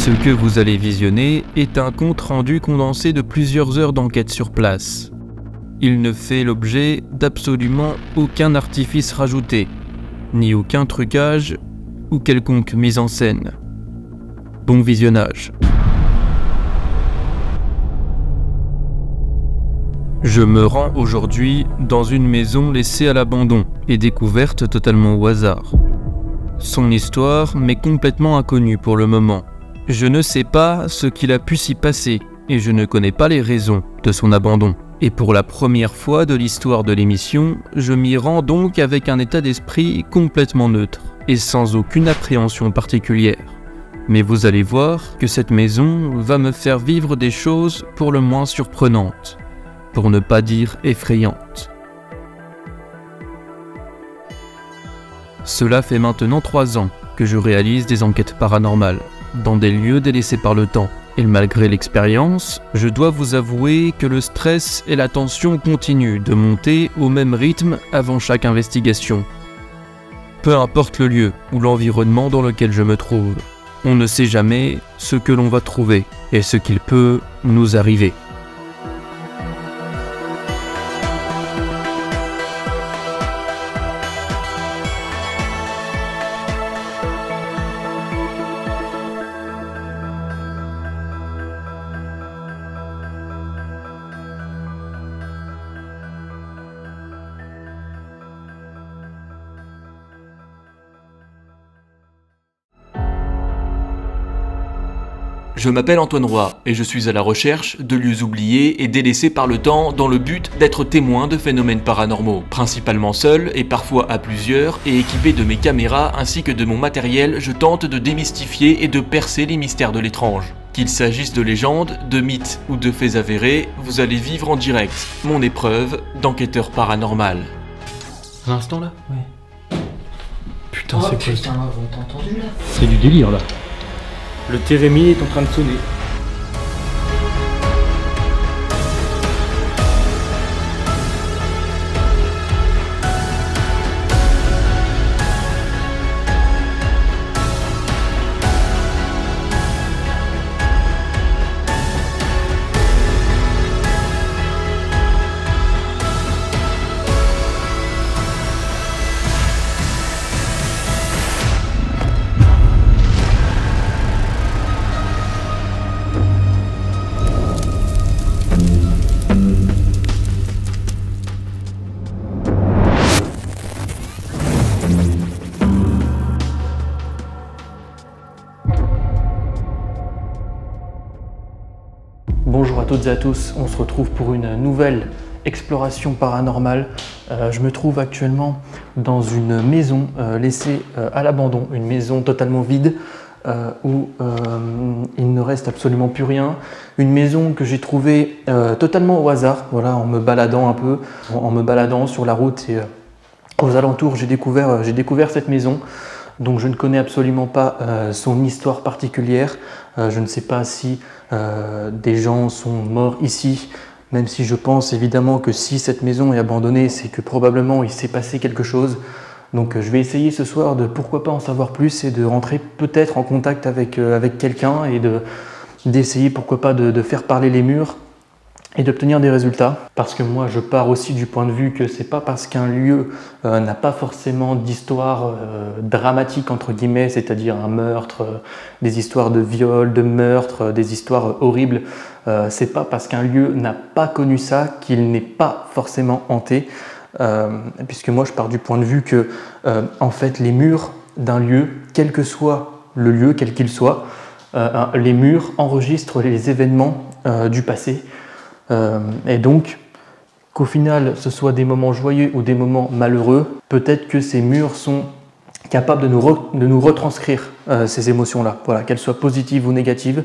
Ce que vous allez visionner est un compte-rendu condensé de plusieurs heures d'enquête sur place. Il ne fait l'objet d'absolument aucun artifice rajouté, ni aucun trucage ou quelconque mise en scène. Bon visionnage. Je me rends aujourd'hui dans une maison laissée à l'abandon et découverte totalement au hasard. Son histoire m'est complètement inconnue pour le moment. Je ne sais pas ce qu'il a pu s'y passer et je ne connais pas les raisons de son abandon. Et pour la première fois de l'histoire de l'émission, je m'y rends donc avec un état d'esprit complètement neutre et sans aucune appréhension particulière. Mais vous allez voir que cette maison va me faire vivre des choses pour le moins surprenantes, pour ne pas dire effrayantes. Cela fait maintenant 3 ans que je réalise des enquêtes paranormales, dans des lieux délaissés par le temps. Et malgré l'expérience, je dois vous avouer que le stress et la tension continuent de monter au même rythme avant chaque investigation. Peu importe le lieu ou l'environnement dans lequel je me trouve, on ne sait jamais ce que l'on va trouver et ce qu'il peut nous arriver. Je m'appelle Antoine Roy et je suis à la recherche de lieux oubliés et délaissés par le temps dans le but d'être témoin de phénomènes paranormaux. Principalement seul et parfois à plusieurs et équipé de mes caméras ainsi que de mon matériel, je tente de démystifier et de percer les mystères de l'étrange. Qu'il s'agisse de légendes, de mythes ou de faits avérés, vous allez vivre en direct mon épreuve d'enquêteur paranormal. Un instant là ? Ouais. Putain, Oh c'est quoi putain, t'as entendu là? C'est du délire là. Le Térémy est en train de sonner. Bonjour à toutes et à tous, on se retrouve pour une nouvelle exploration paranormale. Je me trouve actuellement dans une maison laissée à l'abandon, une maison totalement vide où il ne reste absolument plus rien. Une maison que j'ai trouvée totalement au hasard, voilà, en me baladant un peu, en me baladant sur la route et aux alentours, j'ai découvert cette maison. Donc je ne connais absolument pas son histoire particulière, je ne sais pas si des gens sont morts ici, même si je pense évidemment que si cette maison est abandonnée, c'est que probablement il s'est passé quelque chose. Donc je vais essayer ce soir de pourquoi pas en savoir plus et de rentrer peut-être en contact avec quelqu'un et d'essayer pourquoi pas de faire parler les murs et d'obtenir des résultats. Parce que moi je pars aussi du point de vue que c'est pas parce qu'un lieu n'a pas forcément d'histoire dramatique entre guillemets, c'est-à-dire un meurtre, des histoires de viol, de meurtre, des histoires horribles, c'est pas parce qu'un lieu n'a pas connu ça qu'il n'est pas forcément hanté, puisque moi je pars du point de vue que en fait les murs d'un lieu, quel que soit le lieu, quel qu'il soit, les murs enregistrent les événements du passé. Et donc, qu'au final, ce soit des moments joyeux ou des moments malheureux, peut-être que ces murs sont capables de nous retranscrire ces émotions-là, voilà, qu'elles soient positives ou négatives.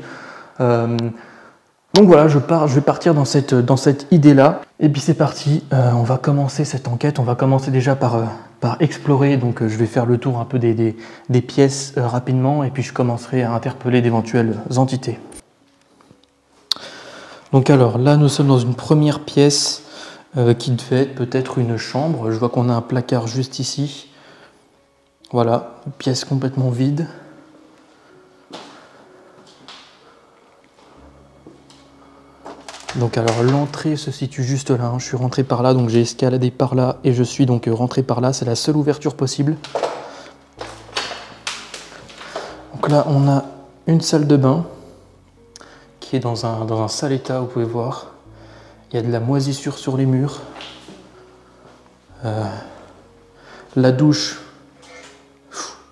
Donc voilà, je vais partir dans cette idée-là. Et puis c'est parti, on va commencer cette enquête. On va commencer déjà par explorer. Donc je vais faire le tour un peu des pièces rapidement, et puis je commencerai à interpeller d'éventuelles entités. Donc alors là, nous sommes dans une première pièce qui devait être peut-être une chambre. Je vois qu'on a un placard juste ici. Voilà, une pièce complètement vide. Donc alors l'entrée se situe juste là, hein. Je suis rentré par là, donc j'ai escaladé par là et je suis donc rentré par là, c'est la seule ouverture possible. Donc là on a une salle de bain qui est dans un sale état, vous pouvez voir. Il y a de la moisissure sur les murs. La douche,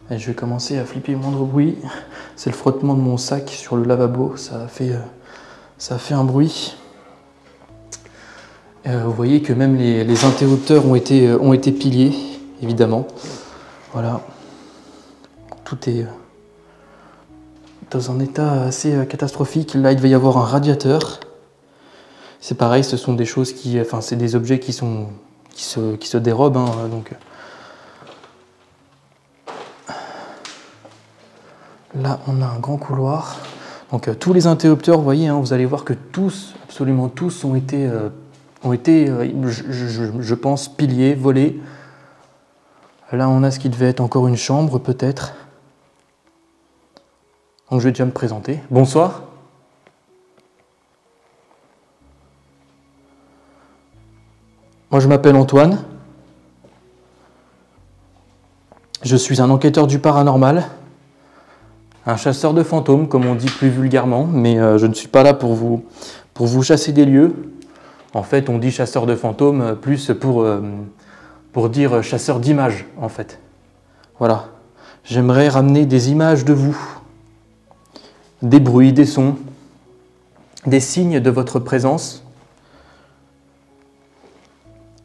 et je vais commencer à flipper le moindre bruit. C'est le frottement de mon sac sur le lavabo, ça a fait un bruit. Vous voyez que même les interrupteurs ont été piliés, évidemment. Voilà. Tout est dans un état assez catastrophique. Là, il devait y avoir un radiateur. C'est pareil, ce sont des choses c'est des objets qui se dérobent, hein, donc. Là, on a un grand couloir. Donc tous les interrupteurs, vous voyez, hein, vous allez voir que tous, absolument tous, ont été je pense, piliers, volés. Là, on a ce qui devait être encore une chambre, peut-être. Donc, je vais déjà me présenter. Bonsoir. Moi, je m'appelle Antoine. Je suis un enquêteur du paranormal. Un chasseur de fantômes, comme on dit plus vulgairement. Mais je ne suis pas là pour vous chasser des lieux. En fait, on dit chasseur de fantômes plus pour dire chasseur d'images, en fait. Voilà. J'aimerais ramener des images de vous, des bruits, des sons, des signes de votre présence.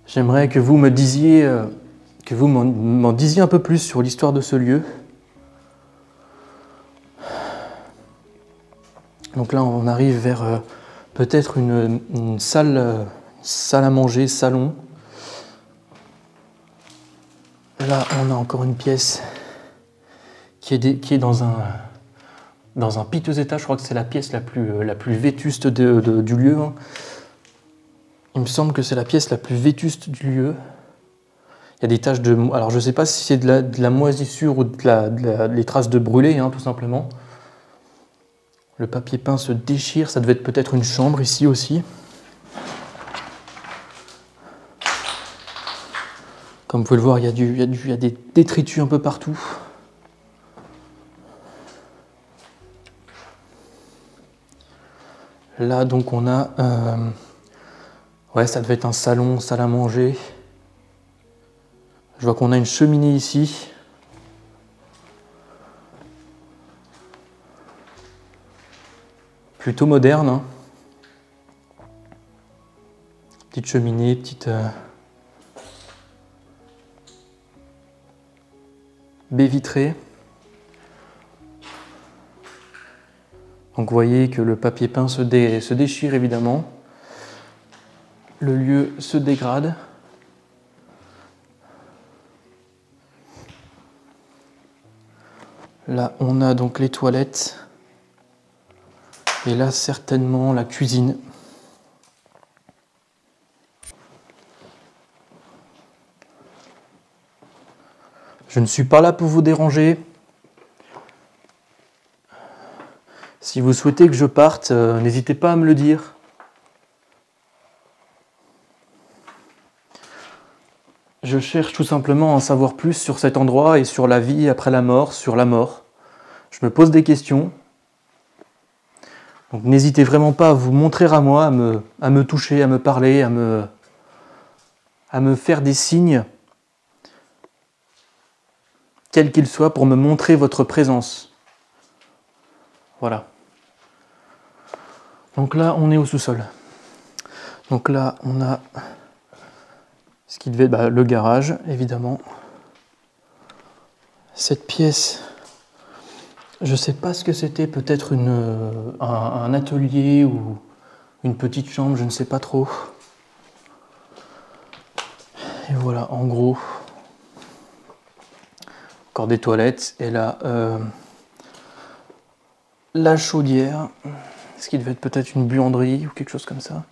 J'aimerais que vous me disiez, que vous m'en disiez un peu plus sur l'histoire de ce lieu. Donc là, on arrive vers peut-être une salle à manger, salon. Là, on a encore une pièce qui est dans un piteux état. Je crois que c'est la pièce la plus vétuste du lieu. Hein. Il me semble que c'est la pièce la plus vétuste du lieu. Il y a des taches de... Alors, je ne sais pas si c'est de la moisissure ou les traces de brûlé, hein, tout simplement. Le papier peint se déchire. Ça devait être peut-être une chambre ici aussi. Comme vous pouvez le voir, il y a des détritus un peu partout. Là, donc, on a... ouais, ça devait être un salon, salle à manger. Je vois qu'on a une cheminée ici. Plutôt moderne. Hein. Petite cheminée, petite... baie vitrée. Donc vous voyez que le papier peint se déchire évidemment. Le lieu se dégrade. Là, on a donc les toilettes. Et là, certainement la cuisine. Je ne suis pas là pour vous déranger. Si vous souhaitez que je parte, n'hésitez pas à me le dire. Je cherche tout simplement à en savoir plus sur cet endroit et sur la vie après la mort, sur la mort. Je me pose des questions. Donc n'hésitez vraiment pas à vous montrer à moi, à me toucher, à me parler, à me faire des signes, quels qu'ils soient, pour me montrer votre présence. Voilà. Donc là, on est au sous-sol. Donc là, on a ce qui devait être le garage, évidemment. Cette pièce, je ne sais pas ce que c'était, peut-être un atelier ou une petite chambre, je ne sais pas trop. Et voilà, en gros, encore des toilettes. Et là, la chaudière, ce qui devait être peut-être une buanderie ou quelque chose comme ça.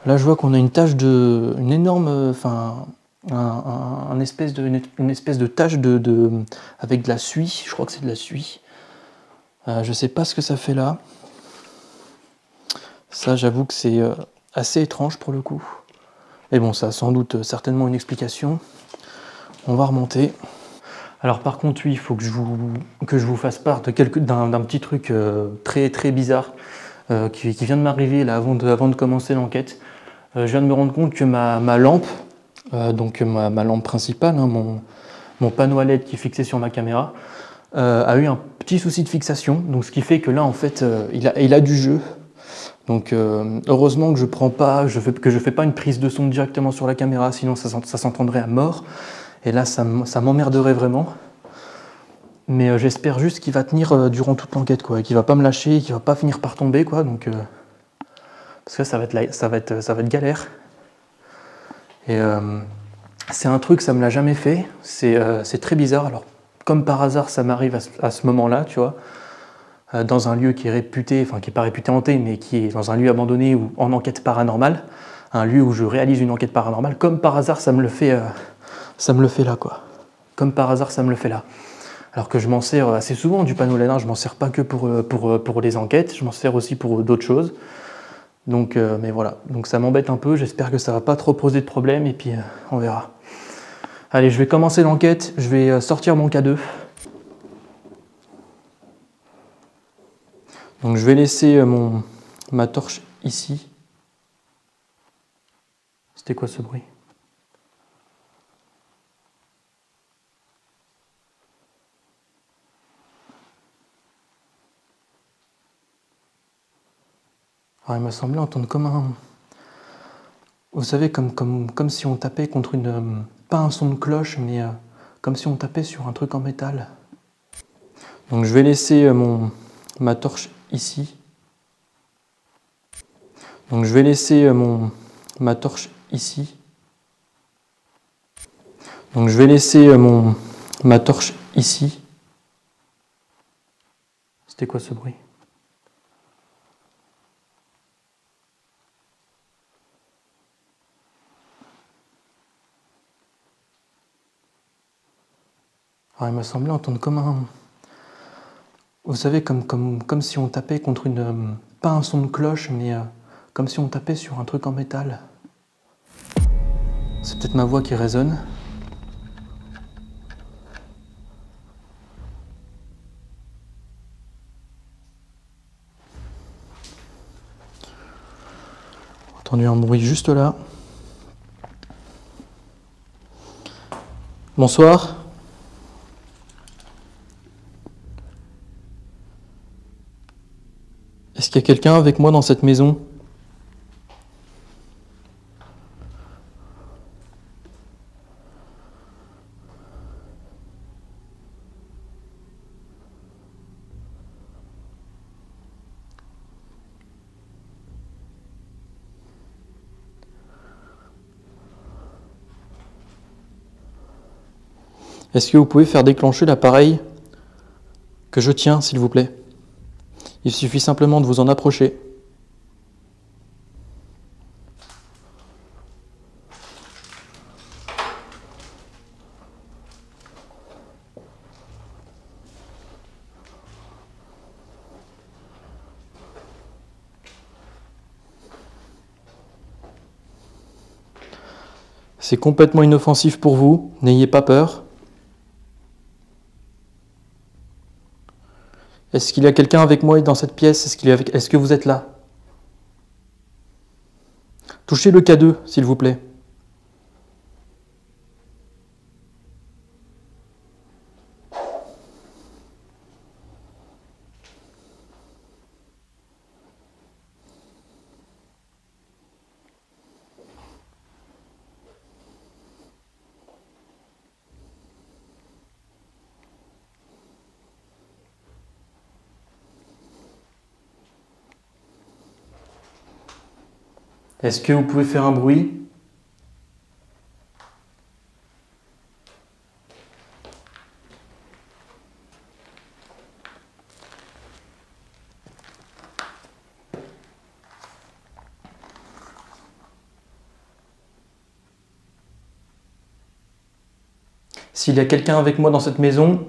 Là, je vois qu'on a une tache une énorme, une espèce de tache avec de la suie. Je crois que c'est de la suie. Je sais pas ce que ça fait là. Ça, j'avoue que c'est assez étrange pour le coup. Mais bon, ça a sans doute certainement une explication. On va remonter. Alors par contre, oui, il faut que je vous fasse part d'un petit truc très très bizarre qui vient de m'arriver là avant de commencer l'enquête. Je viens de me rendre compte que ma lampe, donc ma lampe principale, hein, mon panneau à LED qui est fixé sur ma caméra, a eu un petit souci de fixation. Donc ce qui fait que là, en fait, il a du jeu. Donc heureusement que je fais pas une prise de son directement sur la caméra, sinon ça s'entendrait à mort. Et là, ça m'emmerderait vraiment. Mais j'espère juste qu'il va tenir durant toute l'enquête, quoi, qu'il va pas me lâcher, qu'il va pas finir par tomber, quoi. Donc parce que ça va être galère. Et c'est un truc, ça me l'a jamais fait. C'est très bizarre. Alors comme par hasard, ça m'arrive à ce moment-là, tu vois, dans un lieu qui est réputé, enfin qui est pas réputé hanté, mais qui est dans un lieu abandonné ou en enquête paranormale, un lieu où je réalise une enquête paranormale. Comme par hasard, ça me le fait là, quoi. Comme par hasard, ça me le fait là. Alors que je m'en sers assez souvent du panneau LED, je m'en sers pas que pour les enquêtes, je m'en sers aussi pour d'autres choses. Donc, mais voilà, donc ça m'embête un peu, j'espère que ça va pas trop poser de problème et puis on verra. Allez, je vais commencer l'enquête, je vais sortir mon K2. Donc je vais laisser ma torche ici. C'était quoi ce bruit ? Alors, il m'a semblé entendre comme un... Vous savez, comme si on tapait contre une... Pas un son de cloche, mais comme si on tapait sur un truc en métal. Donc je vais laisser ma torche ici. Donc je vais laisser ma torche ici. Donc je vais laisser ma torche ici. C'était quoi ce bruit ? Alors, il m'a semblé entendre comme un... Vous savez, comme si on tapait contre une... Pas un son de cloche, mais comme si on tapait sur un truc en métal. C'est peut-être ma voix qui résonne. J'ai entendu un bruit juste là. Bonsoir. Est-ce qu'il y a quelqu'un avec moi dans cette maison ? Est-ce que vous pouvez faire déclencher l'appareil que je tiens, s'il vous plaît ? Il suffit simplement de vous en approcher. C'est complètement inoffensif pour vous, n'ayez pas peur. Est-ce qu'il y a quelqu'un avec moi dans cette pièce ? Est-ce que vous êtes là ? Touchez le K2, s'il vous plaît. Est-ce que vous pouvez faire un bruit ? S'il y a quelqu'un avec moi dans cette maison,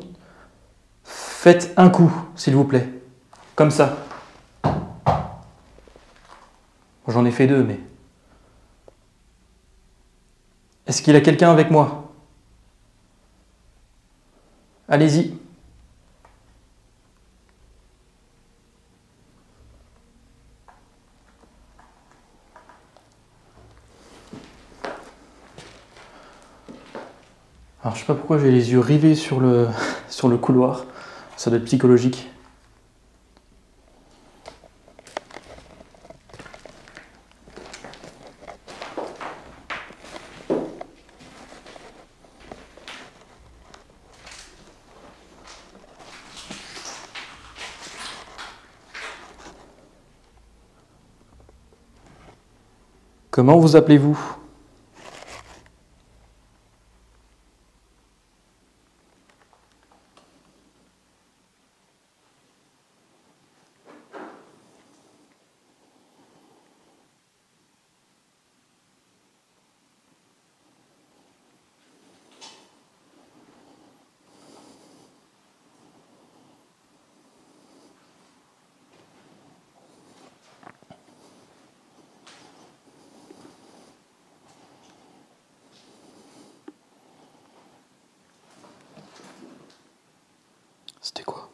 faites un coup, s'il vous plaît. Comme ça. J'en ai fait 2, mais... Est-ce qu'il y a quelqu'un avec moi? Allez-y. Alors je sais pas pourquoi j'ai les yeux rivés sur le couloir. Ça doit être psychologique. Comment vous appelez-vous? C'était quoi?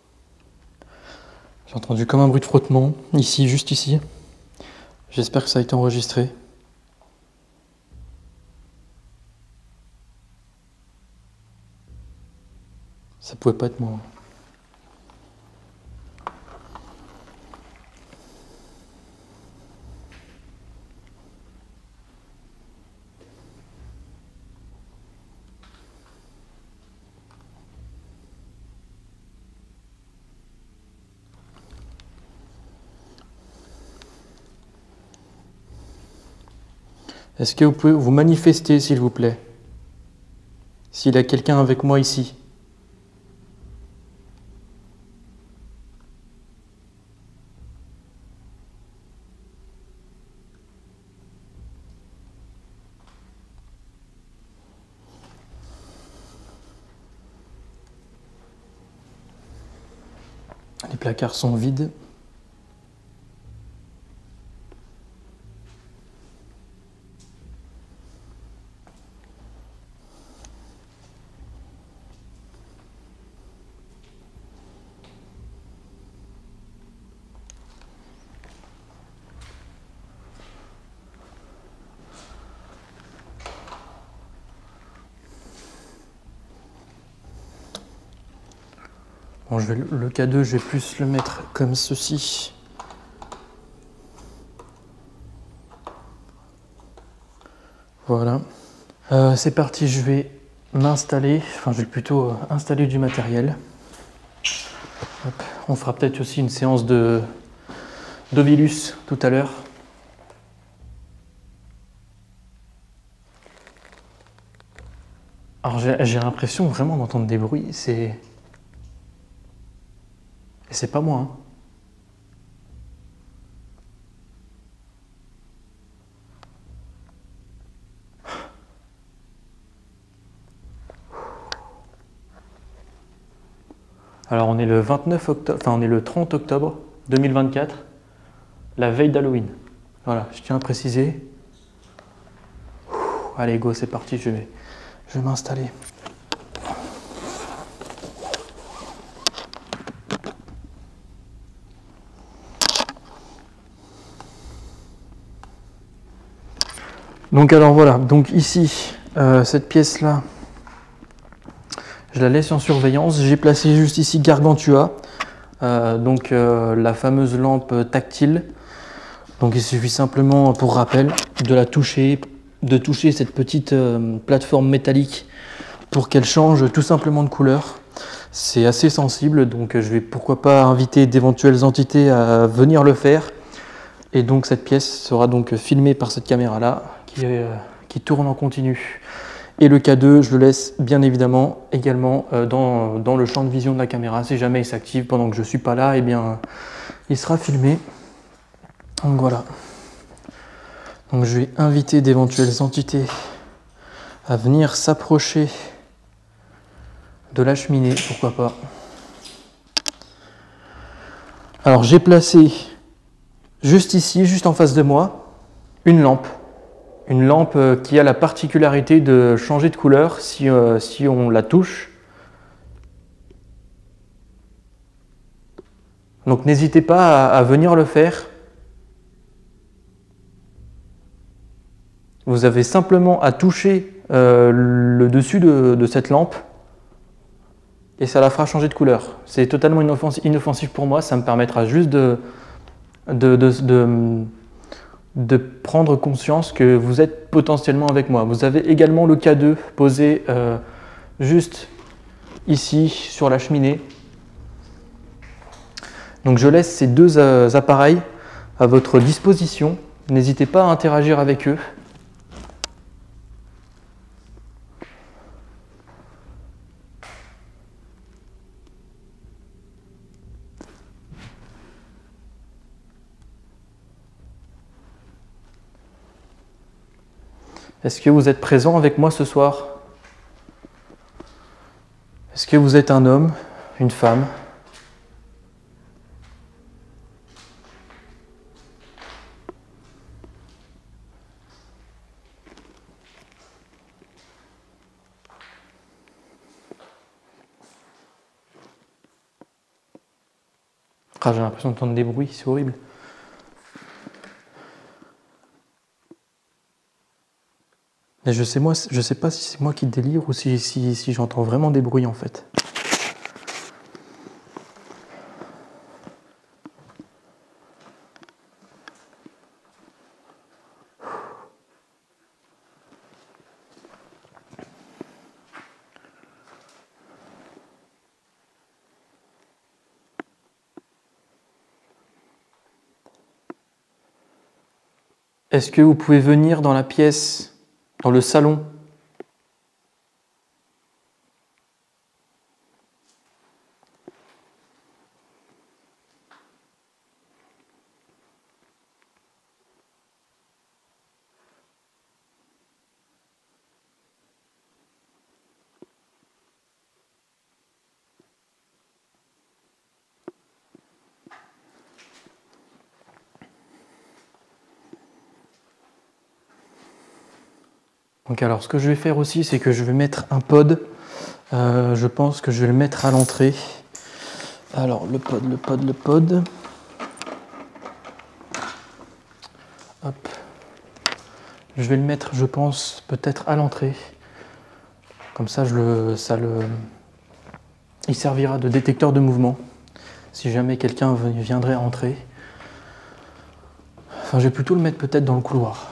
J'ai entendu comme un bruit de frottement, ici, juste ici. J'espère que ça a été enregistré. Ça pouvait pas être moi. Est-ce que vous pouvez vous manifester, s'il vous plaît? S'il y a quelqu'un avec moi ici. Les placards sont vides. Bon, le K2, je vais plus le mettre comme ceci. Voilà. C'est parti, je vais m'installer. Enfin, je vais plutôt installer du matériel. Hop. On fera peut-être aussi une séance d'Ovilus tout à l'heure. Alors, j'ai l'impression vraiment d'entendre des bruits. C'est pas moi, hein. Alors on est le 29 octobre, enfin on est le 30 octobre 2024, la veille d'Halloween. Voilà, je tiens à préciser. Allez go, c'est parti, je vais m'installer. Donc alors voilà, donc ici, cette pièce-là, je la laisse en surveillance. J'ai placé juste ici Gargantua, la fameuse lampe tactile. Donc il suffit simplement, pour rappel, de toucher cette petite plateforme métallique pour qu'elle change tout simplement de couleur. C'est assez sensible, donc je vais pourquoi pas inviter d'éventuelles entités à venir le faire. Et donc cette pièce sera donc filmée par cette caméra-là qui tourne en continu. Et le K2, je le laisse bien évidemment également dans le champ de vision de la caméra. Si jamais il s'active pendant que je ne suis pas là, eh bien, il sera filmé. Donc voilà. Donc je vais inviter d'éventuelles entités à venir s'approcher de la cheminée, pourquoi pas. Alors j'ai placé juste ici, juste en face de moi, une lampe. Une lampe qui a la particularité de changer de couleur si on la touche. Donc n'hésitez pas à venir le faire. Vous avez simplement à toucher le dessus de cette lampe et ça la fera changer de couleur. C'est totalement inoffensif pour moi, ça me permettra juste de prendre conscience que vous êtes potentiellement avec moi. Vous avez également le K2 posé juste ici sur la cheminée. Donc je laisse ces deux appareils à votre disposition. N'hésitez pas à interagir avec eux. Est-ce que vous êtes présent avec moi ce soir? Est-ce que vous êtes un homme, une femme? Ah, j'ai l'impression d'entendre des bruits, c'est horrible. Mais je sais pas si c'est moi qui délire ou si j'entends vraiment des bruits en fait. Est-ce que vous pouvez venir dans la pièce? Dans le salon. Donc alors ce que je vais faire aussi, c'est que je vais mettre un pod. Je pense que je vais le mettre à l'entrée. Alors le pod. Hop. Je vais le mettre, je pense, peut-être à l'entrée. Comme ça, il servira de détecteur de mouvement. Si jamais quelqu'un viendrait rentrer. Enfin, je vais plutôt le mettre peut-être dans le couloir.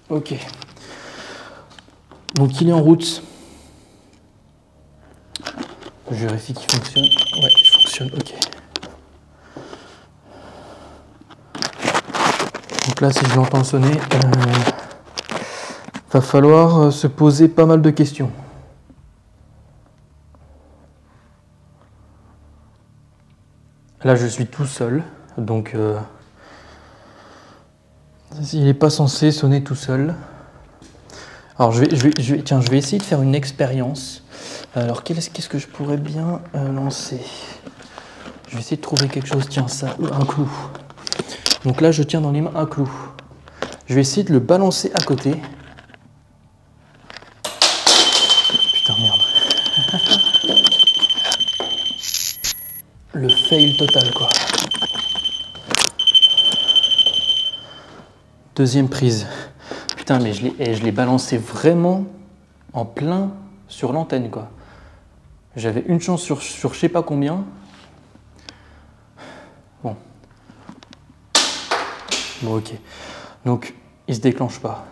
Ok. Donc il est en route. Je vérifie qu'il fonctionne. Ouais, il fonctionne, ok. Donc là, si je l'entends sonner, va falloir se poser pas mal de questions. Là, je suis tout seul, donc il n'est pas censé sonner tout seul. Alors, je vais essayer de faire une expérience. Alors, qu'est-ce que je pourrais bien lancer? Je vais essayer de trouver quelque chose. Tiens, ça, un clou. Donc là, je tiens dans les mains un clou. Je vais essayer de le balancer à côté. Putain, merde. Le fail total, quoi. Deuxième prise. Putain, mais je l'ai balancé vraiment en plein sur l'antenne, quoi. J'avais une chance sur je sais pas combien. Bon. Bon, ok. Donc, il se déclenche pas.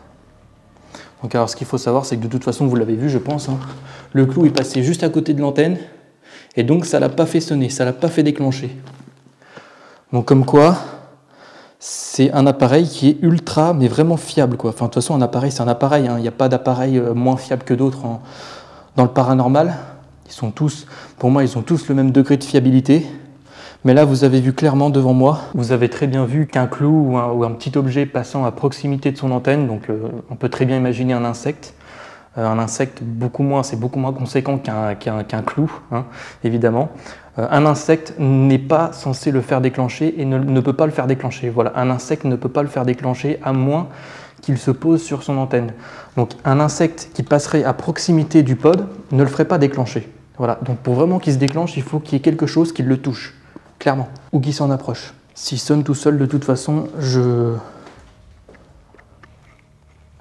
Donc, alors, ce qu'il faut savoir, c'est que de toute façon, vous l'avez vu, je pense, hein, le clou est passé juste à côté de l'antenne. Et donc, ça l'a pas fait sonner, ça l'a pas fait déclencher. Donc, comme quoi... c'est un appareil qui est ultra, mais vraiment fiable, quoi. Enfin, de toute façon, un appareil, c'est un appareil, hein. Il n'y a pas d'appareil moins fiable que d'autres dans le paranormal. Ils sont tous, pour moi, ils ont tous le même degré de fiabilité. Mais là, vous avez vu clairement devant moi, vous avez très bien vu qu'un clou ou un petit objet passant à proximité de son antenne, donc on peut très bien imaginer un insecte, Un insecte, c'est beaucoup moins conséquent qu'un clou, hein, évidemment. Un insecte n'est pas censé le faire déclencher et ne peut pas le faire déclencher. Voilà, un insecte ne peut pas le faire déclencher à moins qu'il se pose sur son antenne. Donc un insecte qui passerait à proximité du pod ne le ferait pas déclencher. Voilà, donc pour vraiment qu'il se déclenche, il faut qu'il y ait quelque chose qui le touche, clairement, ou qui s'en approche. S'il sonne tout seul, de toute façon, je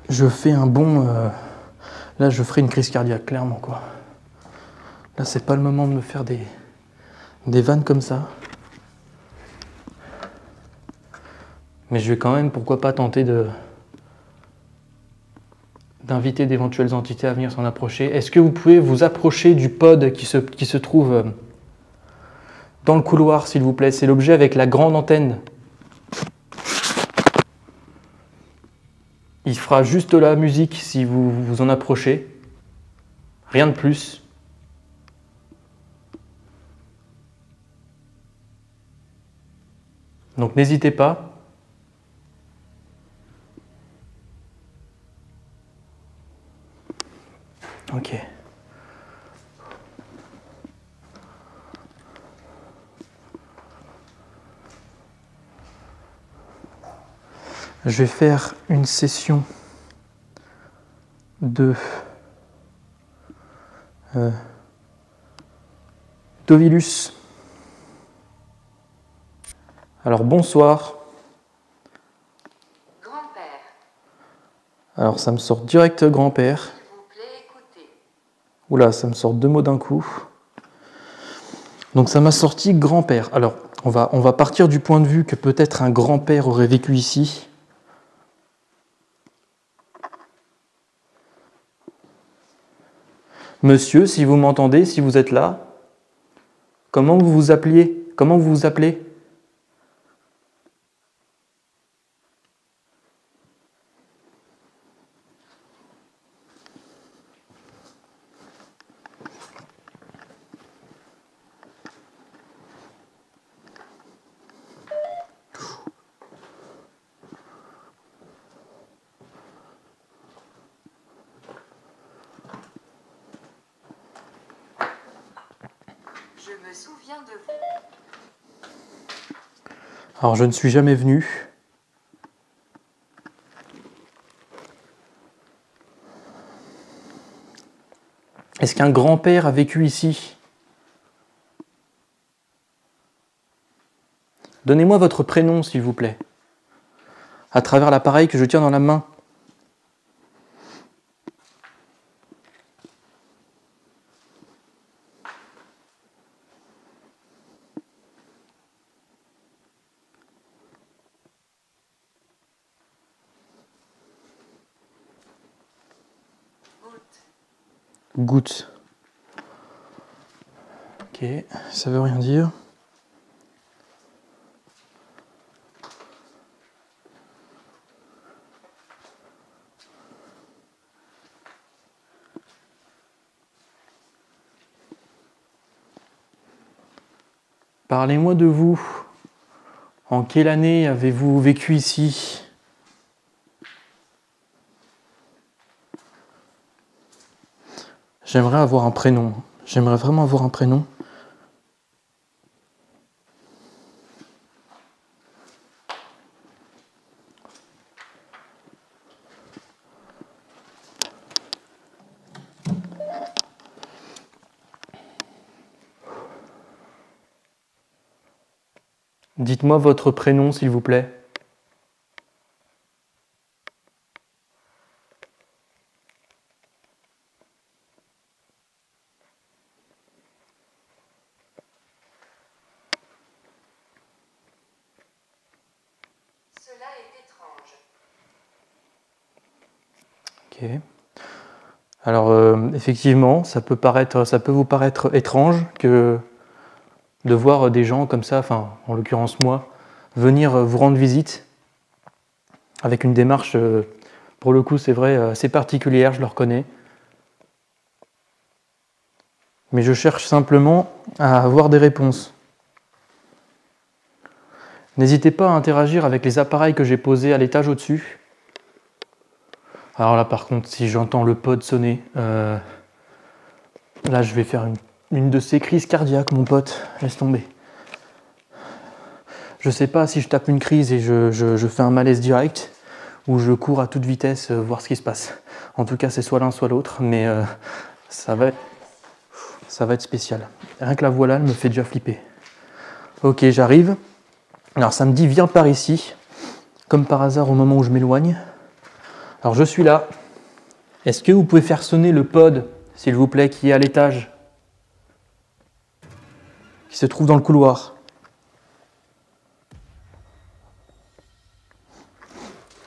fais un bond... Là, je ferai une crise cardiaque, clairement, quoi. Là, c'est pas le moment de me faire des vannes comme ça. Mais je vais quand même, pourquoi pas, tenter d'inviter d'éventuelles entités à venir s'en approcher. Est-ce que vous pouvez vous approcher du pod qui se trouve dans le couloir, s'il vous plaît? C'est l'objet avec la grande antenne. Il fera juste la musique si vous vous en approchez. Rien de plus. Donc n'hésitez pas. Ok. Je vais faire une session de d'Ovilus. Alors bonsoir. Grand-père. Alors ça me sort direct grand-père. S'il vous plaît, écoutez. Oula, ça me sort 2 mots d'un coup. Donc ça m'a sorti grand-père. Alors on va partir du point de vue que peut-être un grand-père aurait vécu ici. Monsieur, si vous m'entendez, si vous êtes là, comment vous vous appeliez? Comment vous vous appelez? Je me souviens de vous. Alors je ne suis jamais venu. Est-ce qu'un grand-père a vécu ici? Donnez-moi votre prénom, s'il vous plaît, à travers l'appareil que je tiens dans la main. Goutte. Ok, ça veut rien dire. Parlez-moi de vous. En quelle année avez-vous vécu ici? J'aimerais avoir un prénom. J'aimerais vraiment avoir un prénom. Dites-moi votre prénom, s'il vous plaît. Cela est étrange. Ok. Alors, effectivement, ça peut vous paraître étrange que de voir des gens comme ça, enfin, en l'occurrence moi, venir vous rendre visite avec une démarche, pour le coup, c'est vrai, assez particulière, je le reconnais. Mais je cherche simplement à avoir des réponses. N'hésitez pas à interagir avec les appareils que j'ai posés à l'étage au-dessus. Alors là par contre, si j'entends le pod sonner, là je vais faire une de ces crises cardiaques, mon pote. Laisse tomber. Je sais pas si je tape une crise et je fais un malaise direct ou je cours à toute vitesse voir ce qui se passe. En tout cas, c'est soit l'un soit l'autre, mais ça va être spécial. Rien que la voilà, elle me fait déjà flipper. Ok, j'arrive. Alors ça me dit viens par ici, comme par hasard au moment où je m'éloigne. Alors je suis là. Est-ce que vous pouvez faire sonner le pod, s'il vous plaît, qui est à l'étage, qui se trouve dans le couloir?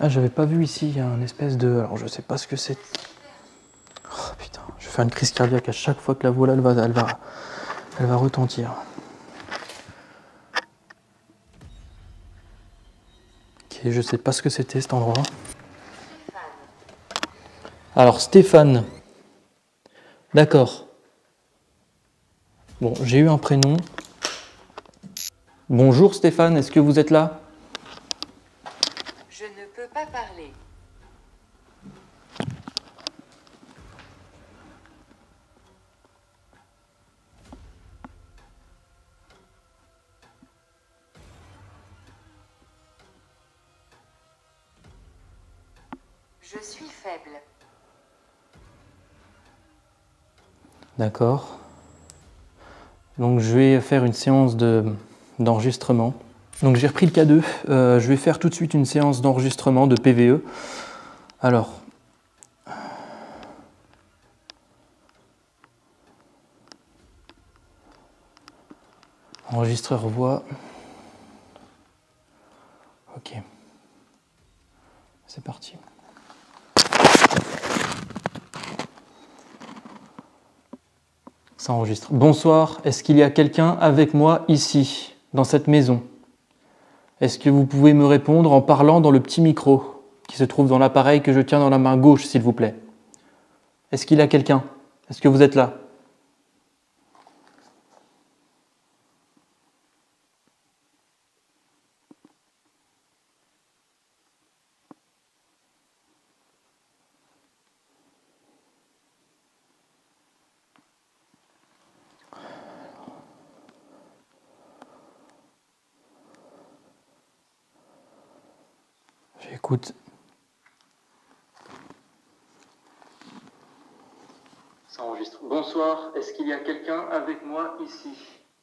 Ah, j'avais pas vu ici, il y a un espèce de... Alors je sais pas ce que c'est. Oh putain, je vais faire une crise cardiaque à chaque fois que la voilà, elle va retentir. Ok, je sais pas ce que c'était cet endroit. Alors Stéphane. D'accord. Bon, j'ai eu un prénom. Bonjour Stéphane, est-ce que vous êtes là? Je ne peux pas parler. Je suis faible. D'accord. Donc je vais faire une séance d'enregistrement. Donc j'ai repris le K2. Je vais faire tout de suite une séance d'enregistrement de PVE. Alors. Enregistreur voix. Ok. C'est parti. Ça enregistre. Bonsoir, est-ce qu'il y a quelqu'un avec moi ici, dans cette maison? Est-ce que vous pouvez me répondre en parlant dans le petit micro qui se trouve dans l'appareil que je tiens dans la main gauche, s'il vous plaît? Est-ce qu'il y a quelqu'un? Est-ce que vous êtes là? J'écoute. Ça enregistre. Bonsoir, est-ce qu'il y a quelqu'un avec moi ici,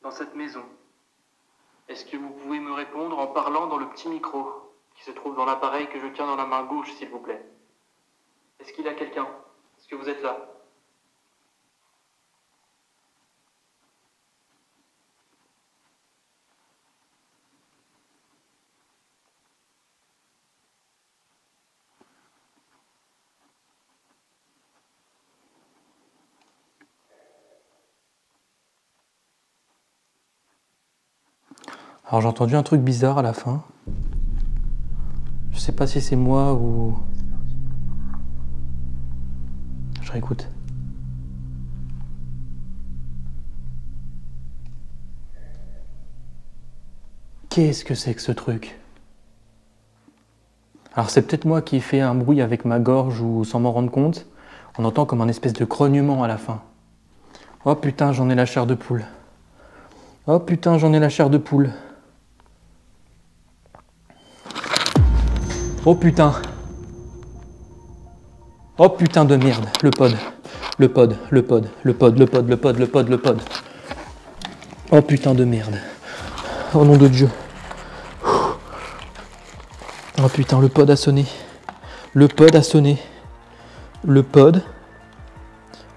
dans cette maison? Est-ce que vous pouvez me répondre en parlant dans le petit micro qui se trouve dans l'appareil que je tiens dans la main gauche, s'il vous plaît? Est-ce qu'il y a quelqu'un? Est-ce que vous êtes là? Alors j'ai entendu un truc bizarre à la fin. Je sais pas si c'est moi ou... Je réécoute. Qu'est-ce que c'est que ce truc? Alors c'est peut-être moi qui fais un bruit avec ma gorge ou sans m'en rendre compte. On entend comme un espèce de grognement à la fin. Oh putain, j'en ai la chair de poule. Oh putain, j'en ai la chair de poule. Oh putain. Oh putain de merde. Le pod. Le pod. Le pod. Le pod. Le pod. Le pod. Le pod. Le pod. Oh putain de merde. Oh nom de Dieu. Oh putain, le pod a sonné. Le pod a sonné. Le pod.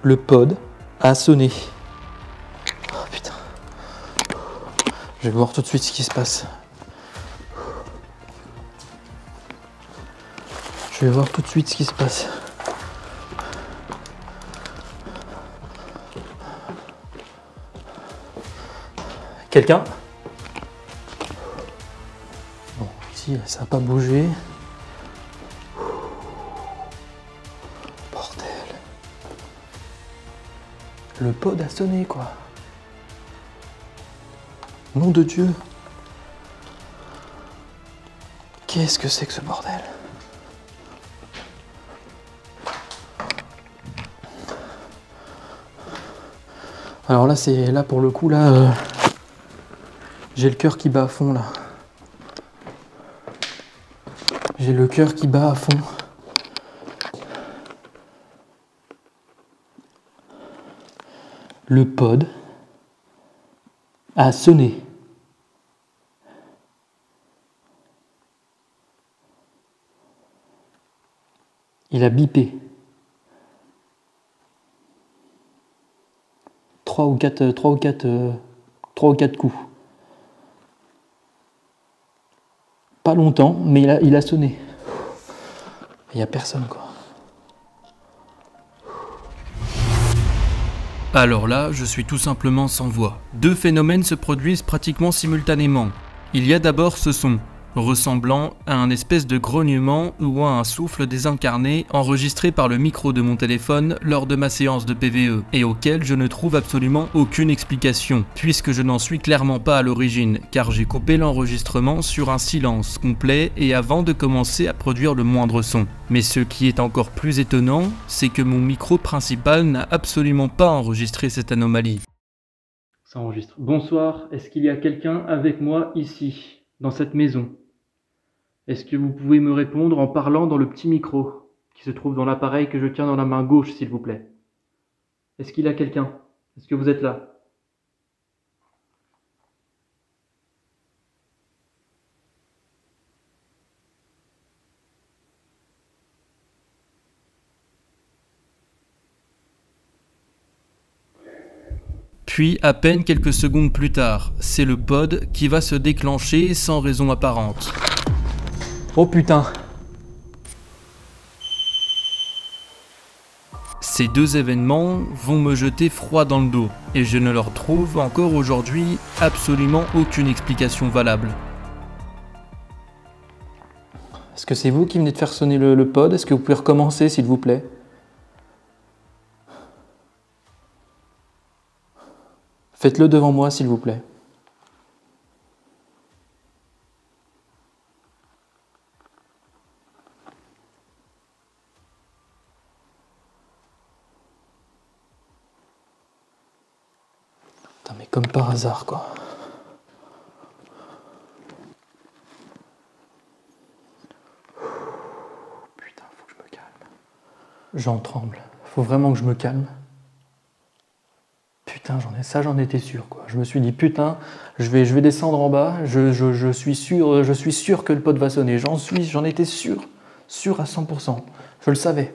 Le pod a sonné. Oh putain. Je vais voir tout de suite ce qui se passe. Je vais voir tout de suite ce qui se passe. Quelqu'un? Bon, ici, ça n'a pas bougé. Bordel. Le pod a sonné, quoi. Nom de Dieu. Qu'est-ce que c'est que ce bordel? Alors là, c'est là pour le coup, là, j'ai le cœur qui bat à fond, là. J'ai le cœur qui bat à fond. Le pod a sonné. Il a bipé. 3 ou 4 coups. Pas longtemps, mais il a sonné. Il n'y a personne, quoi. Alors là, je suis tout simplement sans voix. Deux phénomènes se produisent pratiquement simultanément. Il y a d'abord ce son, ressemblant à un espèce de grognement ou à un souffle désincarné enregistré par le micro de mon téléphone lors de ma séance de PVE, et auquel je ne trouve absolument aucune explication, puisque je n'en suis clairement pas à l'origine, car j'ai coupé l'enregistrement sur un silence complet et avant de commencer à produire le moindre son. Mais ce qui est encore plus étonnant, c'est que mon micro principal n'a absolument pas enregistré cette anomalie. Ça enregistre. Bonsoir, est-ce qu'il y a quelqu'un avec moi ici, dans cette maison ? Est-ce que vous pouvez me répondre en parlant dans le petit micro qui se trouve dans l'appareil que je tiens dans la main gauche, s'il vous plaît? Est-ce qu'il y a quelqu'un? Est-ce que vous êtes là? Puis, à peine quelques secondes plus tard, c'est le pod qui va se déclencher sans raison apparente. Oh putain! Ces deux événements vont me jeter froid dans le dos, et je ne leur trouve encore aujourd'hui absolument aucune explication valable. Est-ce que c'est vous qui venez de faire sonner le pod? Est-ce que vous pouvez recommencer, s'il vous plaît? Faites-le devant moi, s'il vous plaît. Putain, mais comme par hasard, quoi. Putain, faut que je me calme. J'en tremble. Faut vraiment que je me calme. Putain, j'en étais sûr, quoi. Je me suis dit, putain, je vais descendre en bas, je suis sûr que le pod va sonner. J'en étais sûr à 100%. Je le savais.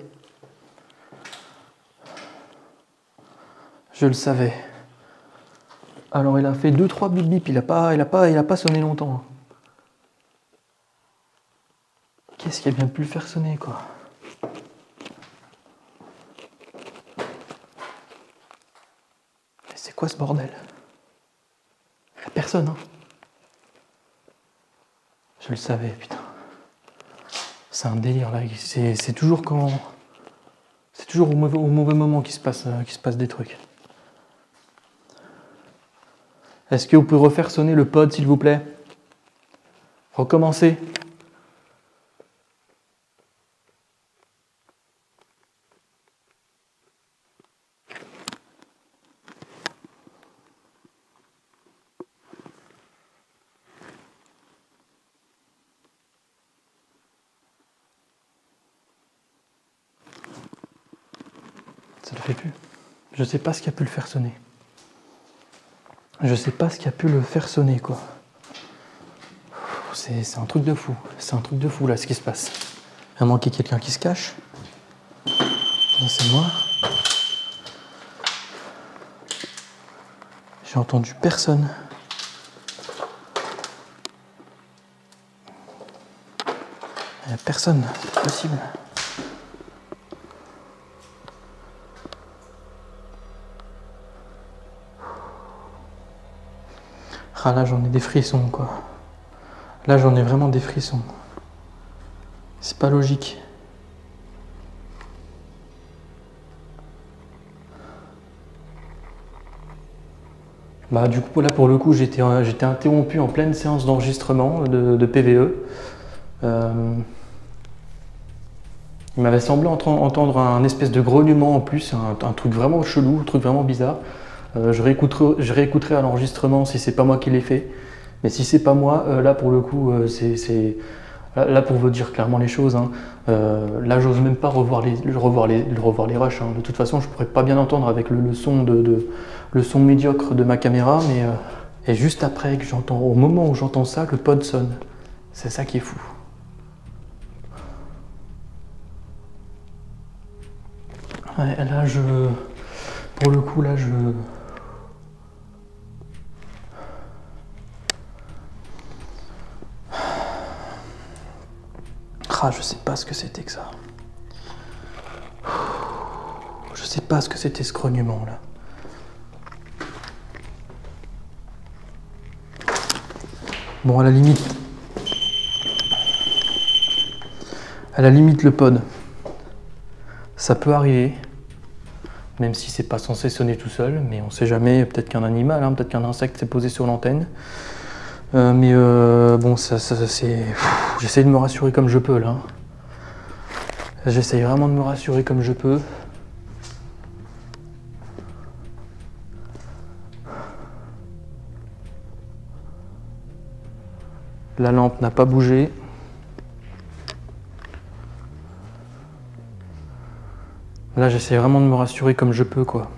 Je le savais. Alors il a fait 2-3 bip bip, il a pas sonné longtemps. Qu'est-ce qui a bien pu le faire sonner, quoi? C'est quoi ce bordel? Il n'y a personne, hein? Je le savais, putain. C'est un délire, là. C'est toujours quand... C'est toujours au mauvais moment qu'il se passe des trucs. Est-ce que vous pouvez refaire sonner le pod, s'il vous plaît? Recommencer. Ça le fait plus. Je sais pas ce qui a pu le faire sonner. Je sais pas ce qui a pu le faire sonner, quoi. C'est un truc de fou. C'est un truc de fou, là, ce qui se passe. Il a manqué quelqu'un qui se cache. Là, c'est moi. J'ai entendu personne. Il n'y a personne. C'est pas possible. Ah là j'en ai des frissons, quoi. Là j'en ai vraiment des frissons. C'est pas logique. Bah du coup là pour le coup j'étais interrompu en pleine séance d'enregistrement de PVE. Il m'avait semblé entendre un espèce de grognement en plus, un truc vraiment chelou, un truc vraiment bizarre. Je réécouterai à l'enregistrement si c'est pas moi qui l'ai fait. Mais si c'est pas moi, là pour le coup, là pour vous dire clairement les choses, hein, là j'ose même pas revoir les rushs. Hein. De toute façon, je pourrais pas bien entendre avec le son médiocre de ma caméra, mais et juste après que j'entends, au moment où j'entends ça, le pod sonne. C'est ça qui est fou. Ouais, là pour le coup, là Ah, je sais pas ce que c'était que ça. Je sais pas ce que c'était ce grognement là. Bon, à la limite le pod, ça peut arriver, même si c'est pas censé sonner tout seul, mais on sait jamais, peut-être qu'un animal, hein, peut-être qu'un insecte s'est posé sur l'antenne. Bon, ça c'est... J'essaie de me rassurer comme je peux là. J'essaye vraiment de me rassurer comme je peux. La lampe n'a pas bougé. Là, j'essaie vraiment de me rassurer comme je peux, quoi.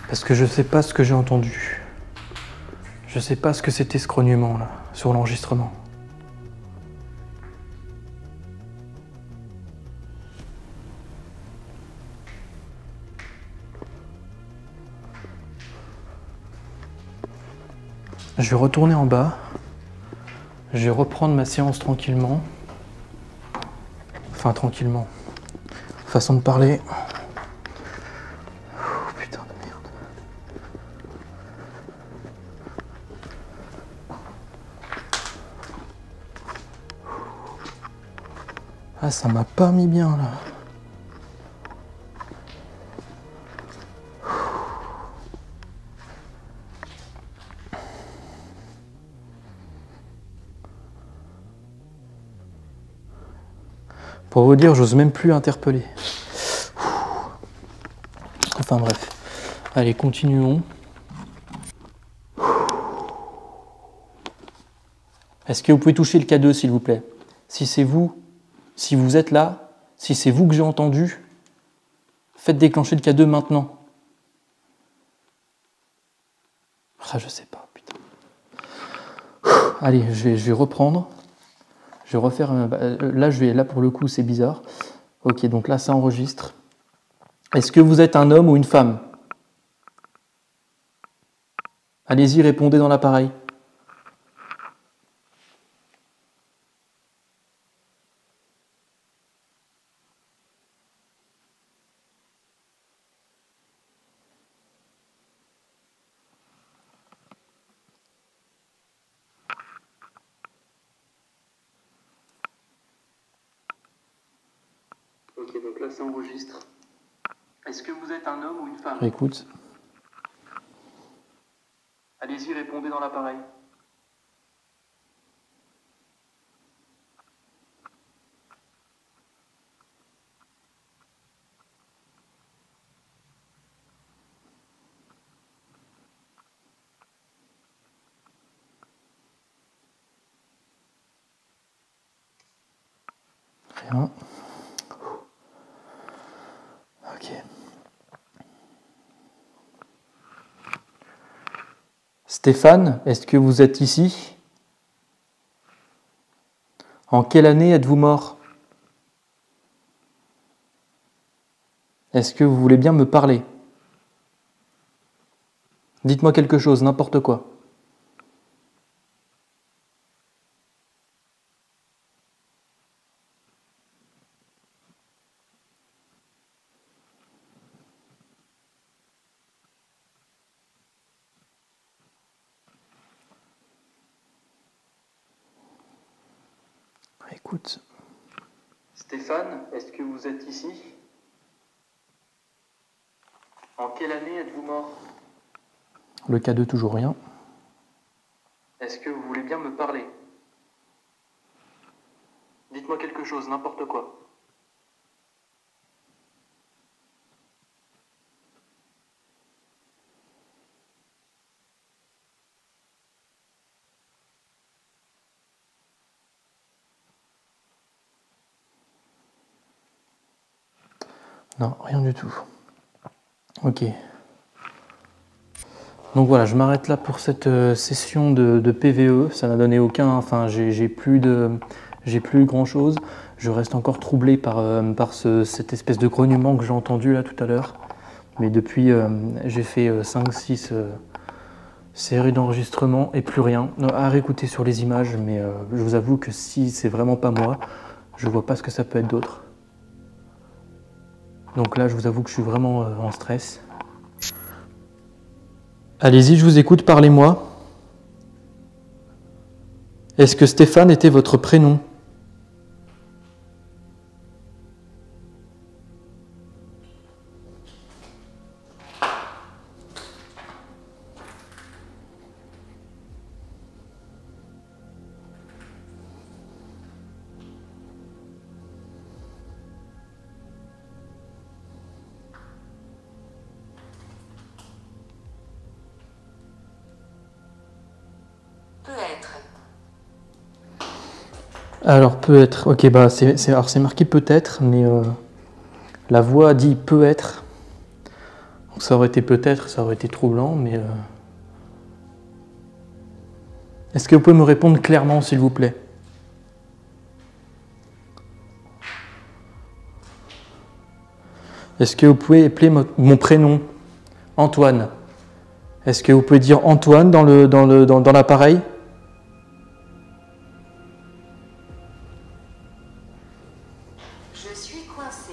Parce que je sais pas ce que j'ai entendu. Je sais pas ce que c'était ce grognement là, sur l'enregistrement. Je vais retourner en bas. Je vais reprendre ma séance tranquillement. Enfin, tranquillement. Façon de parler. Oh, putain de merde. Ah, ça m'a pas mis bien là. Pour vous dire, j'ose même plus interpeller. Enfin bref. Allez, continuons. Est-ce que vous pouvez toucher le K2, s'il vous plaît? Si c'est vous, si vous êtes là, si c'est vous que j'ai entendu, faites déclencher le K2 maintenant. Ah, je sais pas, putain. Allez, je vais reprendre. Je vais refaire... Là, pour le coup, c'est bizarre. Ok, donc là, ça enregistre. Est-ce que vous êtes un homme ou une femme? Allez-y, répondez dans l'appareil. Ok, donc là, ça enregistre. Est-ce que vous êtes un homme ou une femme? Écoute. Allez-y, répondez dans l'appareil. Rien. Ok. Stéphane, est-ce que vous êtes ici? En quelle année êtes-vous mort? Est-ce que vous voulez bien me parler? Dites-moi quelque chose, n'importe quoi. Écoute. Stéphane, est-ce que vous êtes ici? En quelle année êtes-vous mort? Le K2, toujours rien. Est-ce que vous voulez bien me parler? Dites-moi quelque chose, n'importe quoi. Non, rien du tout. Ok. Donc voilà, je m'arrête là pour cette session de PVE. Ça n'a donné aucun... Enfin, j'ai plus grand chose. Je reste encore troublé par cette espèce de grognement que j'ai entendu là tout à l'heure. Mais depuis, j'ai fait 5-6 séries d'enregistrement et plus rien. À réécouter sur les images, mais je vous avoue que si c'est vraiment pas moi, je vois pas ce que ça peut être d'autre. Donc là, je vous avoue que je suis vraiment en stress. Allez-y, je vous écoute, parlez-moi. Est-ce que Stéphane était votre prénom ? Peut être. Alors, peut être. Ok, bah alors c'est marqué peut-être, mais la voix dit peut être. Donc ça aurait été peut-être, ça aurait été troublant, mais... Est-ce que vous pouvez me répondre clairement, s'il vous plaît ? Est-ce que vous pouvez appeler mon prénom Antoine. Est-ce que vous pouvez dire Antoine dans l'appareil ? Je suis coincé.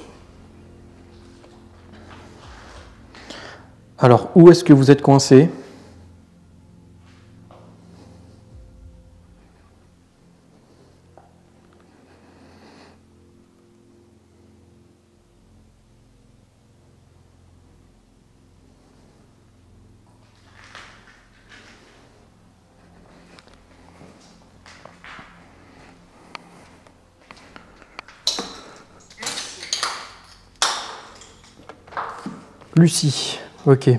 Alors, où est-ce que vous êtes coincé ? Lucie, ok.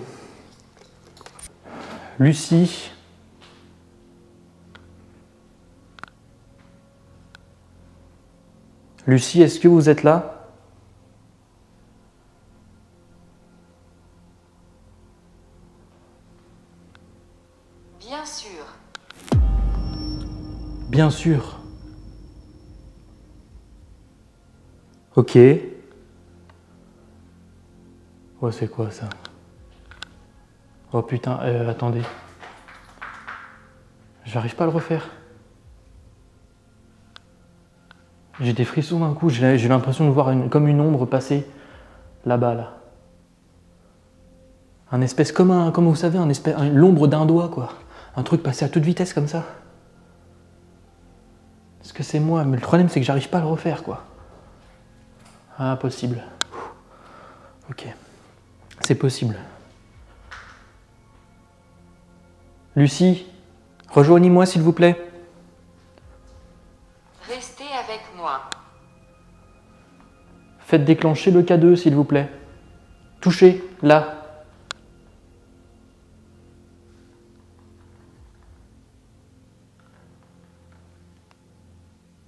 Lucie. Lucie, est-ce que vous êtes là ? Bien sûr. Bien sûr. Ok. Oh, c'est quoi ça ? Oh putain, attendez. J'arrive pas à le refaire. J'ai des frissons d'un coup, j'ai l'impression de voir comme une ombre passer là-bas, là. Un espèce, comme vous savez, l'ombre d'un doigt, quoi. Un truc passé à toute vitesse comme ça. Est-ce que c'est moi ? Mais le problème, c'est que j'arrive pas à le refaire, quoi. Ah, possible. Ok. C'est possible. Lucie, rejoignez-moi s'il vous plaît. Restez avec moi. Faites déclencher le K2 s'il vous plaît. Touchez, là.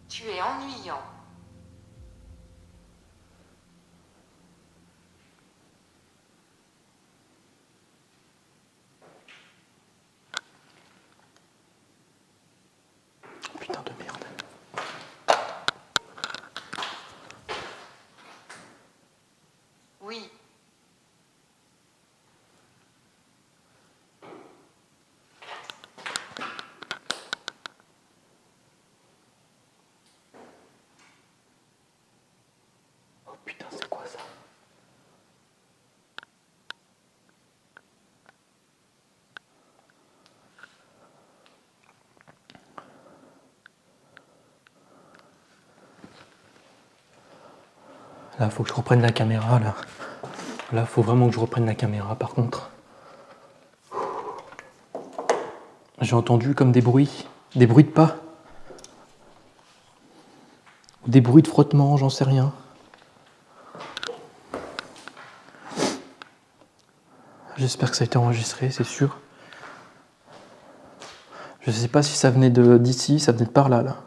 Tu es ennuyant. Putain de merde. Oui. Oh putain, c'est quoi ça ? Là, faut que je reprenne la caméra, là. Là, faut vraiment que je reprenne la caméra, par contre. J'ai entendu comme des bruits de pas. Des bruits de frottement, j'en sais rien. J'espère que ça a été enregistré, c'est sûr. Je sais pas si ça venait d'ici, ça venait de par là, là.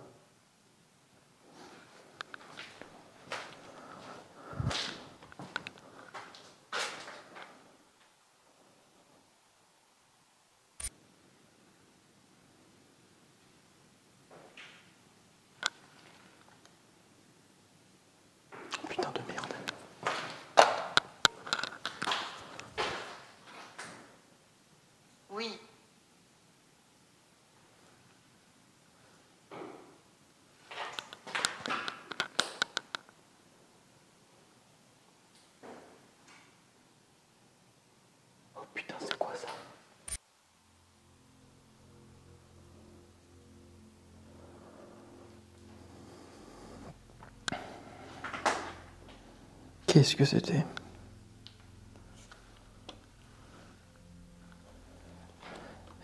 Qu'est-ce que c'était?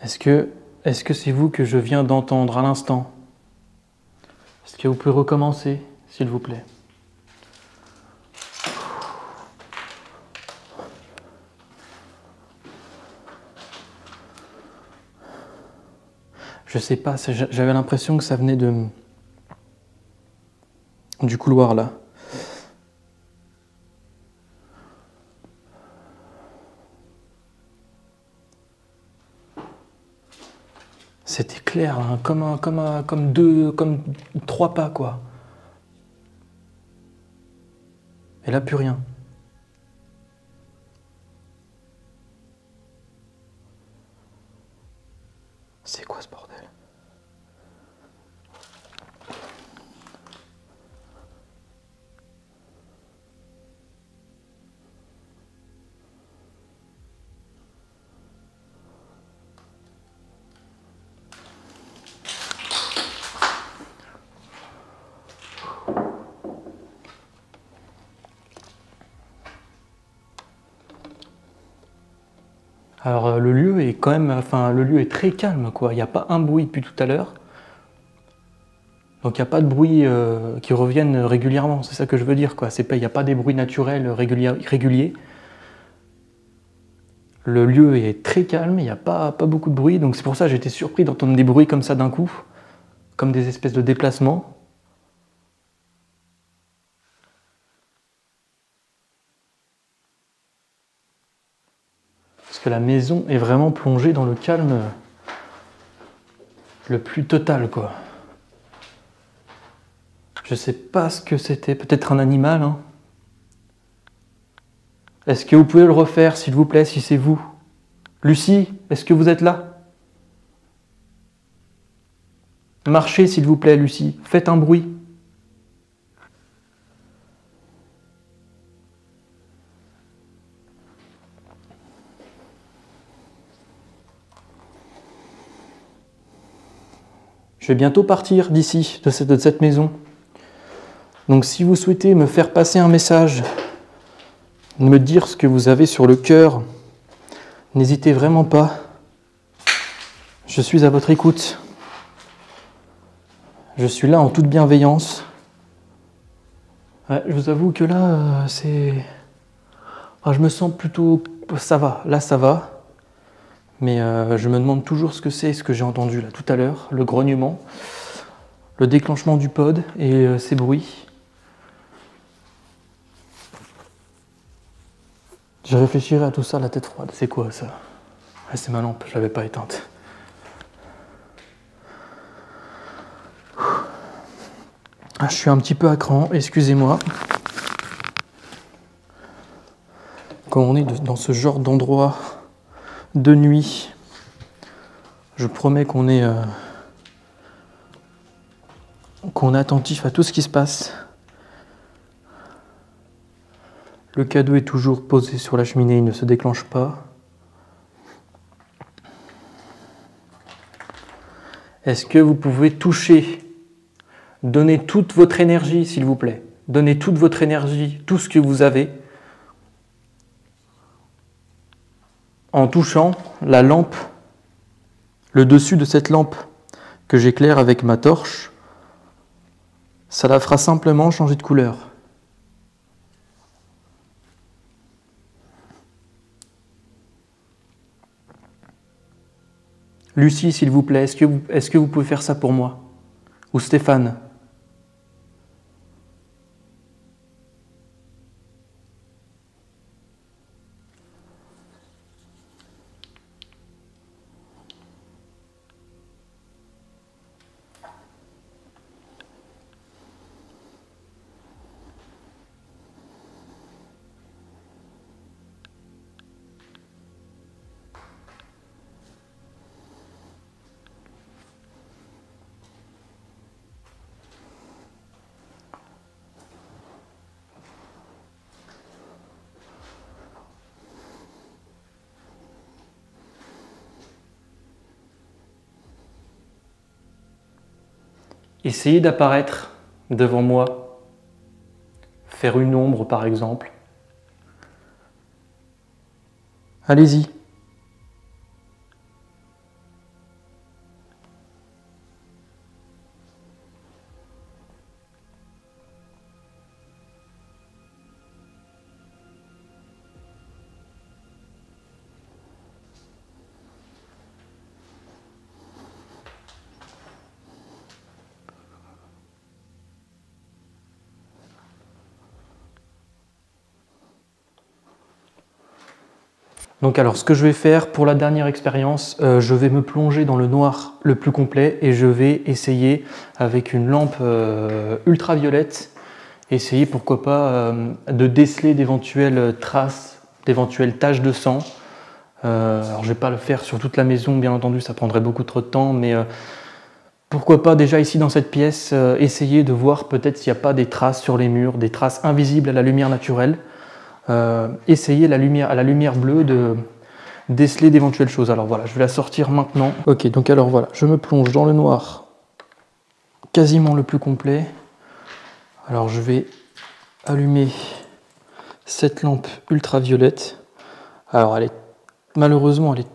Est-ce que c'est vous que je viens d'entendre à l'instant? Est-ce que vous pouvez recommencer, s'il vous plaît? Je sais pas, j'avais l'impression que ça venait du couloir là. C'était clair, hein, comme 3 pas quoi. Et là plus rien. C'est quoi ce bordel? Alors le lieu est quand même, le lieu est très calme quoi. Il n'y a pas un bruit depuis tout à l'heure. Donc il n'y a pas de bruit qui reviennent régulièrement. C'est ça que je veux dire quoi. Il n'y a pas des bruits naturels réguliers. Le lieu est très calme. Il n'y a pas beaucoup de bruit. Donc c'est pour ça que j'étais surpris d'entendre des bruits comme ça d'un coup, comme des espèces de déplacements. Parce que la maison est vraiment plongée dans le calme le plus total, quoi. Je sais pas ce que c'était, peut-être un animal, hein. Est-ce que vous pouvez le refaire, s'il vous plaît, si c'est vous? Lucie, est-ce que vous êtes là? Marchez, s'il vous plaît, Lucie. Faites un bruit. Je vais bientôt partir d'ici, de cette maison. Donc si vous souhaitez me faire passer un message, me dire ce que vous avez sur le cœur, n'hésitez vraiment pas. Je suis à votre écoute. Je suis là en toute bienveillance. Ouais, je vous avoue que là, je me sens plutôt... Ça va, là ça va. Mais je me demande toujours ce que j'ai entendu là tout à l'heure, le grognement, le déclenchement du pod et ces bruits. Je réfléchirai à tout ça, la tête froide. C'est quoi ça? Ah, c'est ma lampe, je l'avais pas éteinte. Ah, je suis un petit peu à cran, excusez-moi. Quand on est dans ce genre d'endroit de nuit, je promets qu'on est attentif à tout ce qui se passe. Le cadeau est toujours posé sur la cheminée, il ne se déclenche pas. Est-ce que vous pouvez toucher? Donnez toute votre énergie, s'il vous plaît. Donnez toute votre énergie, tout ce que vous avez, en touchant la lampe, le dessus de cette lampe que j'éclaire avec ma torche. Ça la fera simplement changer de couleur. Lucie, s'il vous plaît, est-ce que vous pouvez faire ça pour moi? Ou Stéphane? Essayez d'apparaître devant moi, faire une ombre par exemple, Allez-y. Donc alors, ce que je vais faire pour la dernière expérience, je vais me plonger dans le noir le plus complet et je vais essayer avec une lampe ultraviolette, essayer pourquoi pas de déceler d'éventuelles traces, d'éventuelles taches de sang. Alors je vais pas le faire sur toute la maison, bien entendu, ça prendrait beaucoup trop de temps, mais pourquoi pas déjà ici dans cette pièce, essayer de voir peut-être s'il n'y a pas des traces sur les murs, des traces invisibles à la lumière naturelle. Essayer à la lumière bleue de déceler d'éventuelles choses. Alors voilà, je vais la sortir maintenant. Ok, donc alors voilà, je me plonge dans le noir quasiment le plus complet. Alors je vais allumer cette lampe ultraviolette. Alors malheureusement elle est...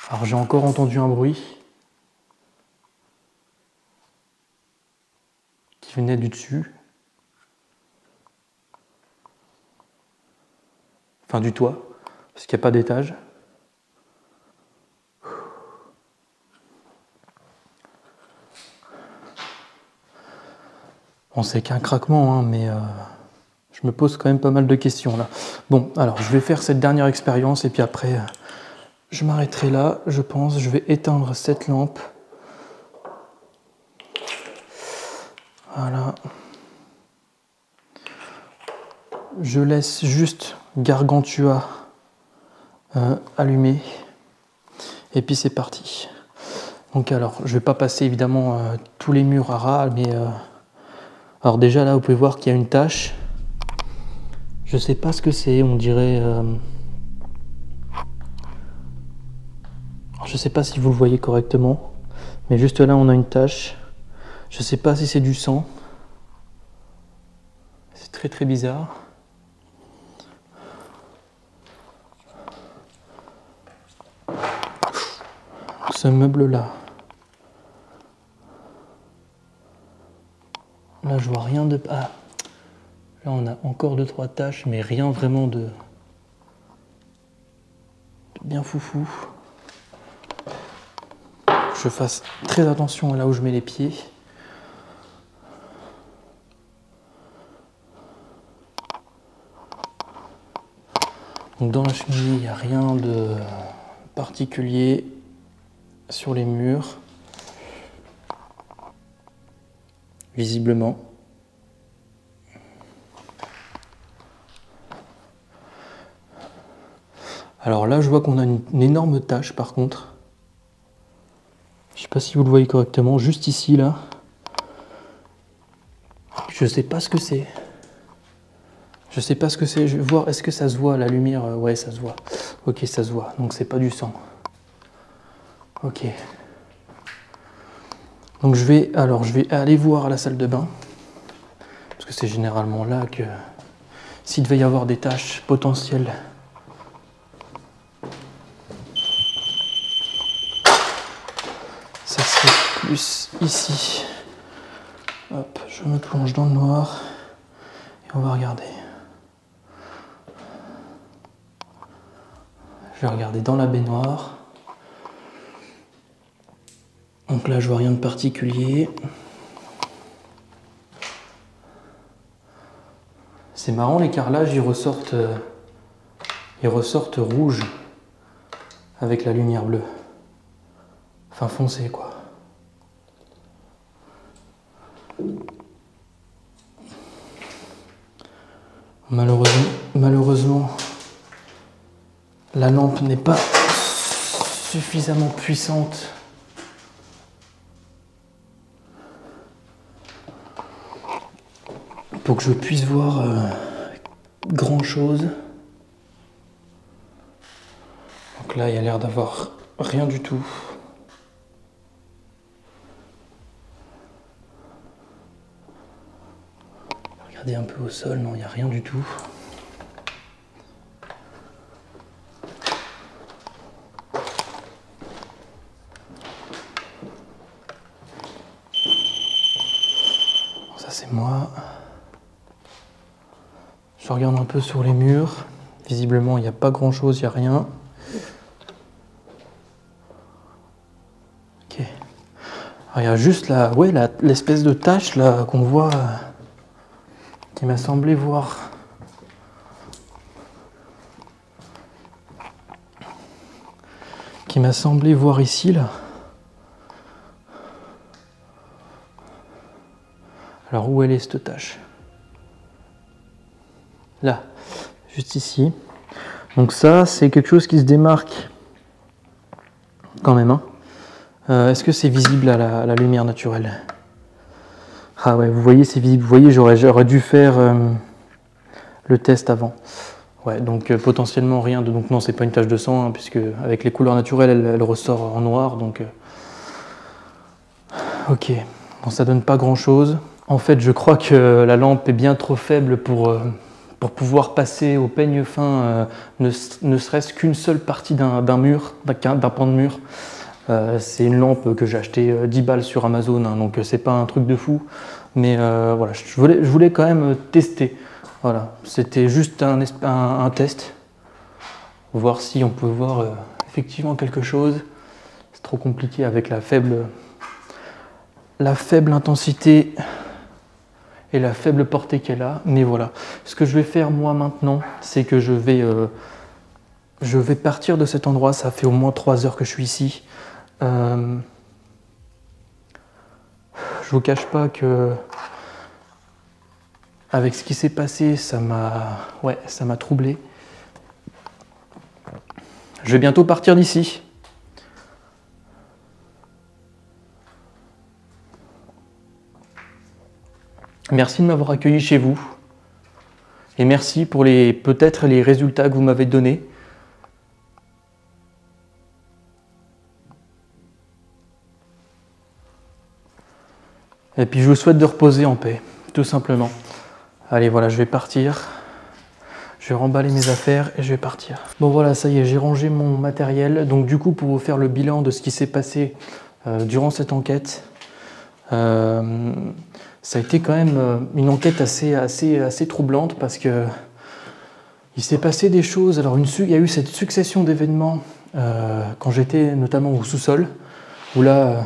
Alors j'ai encore entendu un bruit qui venait du dessus. Enfin du toit, parce qu'il n'y a pas d'étage. Bon, c'est qu'un craquement, hein, mais je me pose quand même pas mal de questions là. Bon, alors je vais faire cette dernière expérience et puis après je m'arrêterai là, je pense. Je vais éteindre cette lampe. Voilà. Je laisse juste Gargantua allumé. Et puis c'est parti. Donc alors, je vais pas passer évidemment tous les murs à ras, mais alors déjà là, vous pouvez voir qu'il y a une tache. Je sais pas ce que c'est, on dirait... Je sais pas si vous le voyez correctement, mais juste là, on a une tache. Je sais pas si c'est du sang. C'est très très bizarre. Ce meuble-là. Là, je vois rien de... Ah, là, on a encore 2-3 taches, mais rien vraiment de bien foufou. Je fasse très attention là où je mets les pieds. Donc dans la cheminée, il n'y a rien de particulier sur les murs, visiblement. Alors là, je vois qu'on a une énorme tache par contre. Je sais pas si vous le voyez correctement, juste ici là. Je sais pas ce que c'est. Je sais pas ce que c'est. Je vais voir, est-ce que ça se voit la lumière? Ouais, ça se voit. Ok, ça se voit. Donc c'est pas du sang. Ok. Donc je vais aller voir à la salle de bain. Parce que c'est généralement là que s'il devait y avoir des taches potentielles. Ça serait plus ici. Hop, je me plonge dans le noir et on va regarder. Je vais regarder dans la baignoire. Donc là, je vois rien de particulier. C'est marrant, les carrelages, ils ressortent rouges avec la lumière bleue. Enfin, foncé, quoi. Malheureusement, la lampe n'est pas suffisamment puissante pour que je puisse voir grand chose. Donc là, il y a l'air d'avoir rien du tout. Regardez regarder un peu au sol, non, il n'y a rien du tout. Bon, ça c'est moi. Je regarde un peu sur les murs. Visiblement, il n'y a pas grand chose, il n'y a rien. Ok. Alors, il y a juste l'espèce de tache là qu'on voit, qui m'a semblé voir. Qui m'a semblé voir ici là. Alors où elle est cette tache? Là, juste ici. Donc ça, c'est quelque chose qui se démarque quand même. Hein. Est-ce que c'est visible à la lumière naturelle? Ah ouais, vous voyez, c'est visible. Vous voyez, j'aurais dû faire le test avant. Ouais, donc potentiellement rien de... Donc non, c'est pas une tache de sang, hein, puisque avec les couleurs naturelles, elle ressort en noir. Donc ok, bon, ça donne pas grand-chose. En fait, je crois que la lampe est bien trop faible pour pouvoir passer au peigne fin, ne serait-ce qu'une seule partie d'un mur, d'un pan de mur. C'est une lampe que j'ai achetée 10 balles sur Amazon, hein, donc c'est pas un truc de fou. Mais voilà, je voulais quand même tester. Voilà, c'était juste un test. Voir si on peut voir effectivement quelque chose. C'est trop compliqué avec la faible intensité et la faible portée qu'elle a, mais voilà. Ce que je vais faire moi maintenant, c'est que je vais partir de cet endroit. Ça fait au moins 3 heures que je suis ici. Je vous cache pas que avec ce qui s'est passé, ça m'a troublé. Je vais bientôt partir d'ici. Merci de m'avoir accueilli chez vous. Et merci pour peut-être les résultats que vous m'avez donnés. Et puis je vous souhaite de reposer en paix, tout simplement. Allez, voilà, je vais partir. Je vais remballer mes affaires et je vais partir. Bon voilà, ça y est, j'ai rangé mon matériel. Donc du coup, pour vous faire le bilan de ce qui s'est passé durant cette enquête, ça a été quand même une enquête assez troublante parce que il s'est passé des choses. Alors il y a eu cette succession d'événements quand j'étais notamment au sous-sol, où là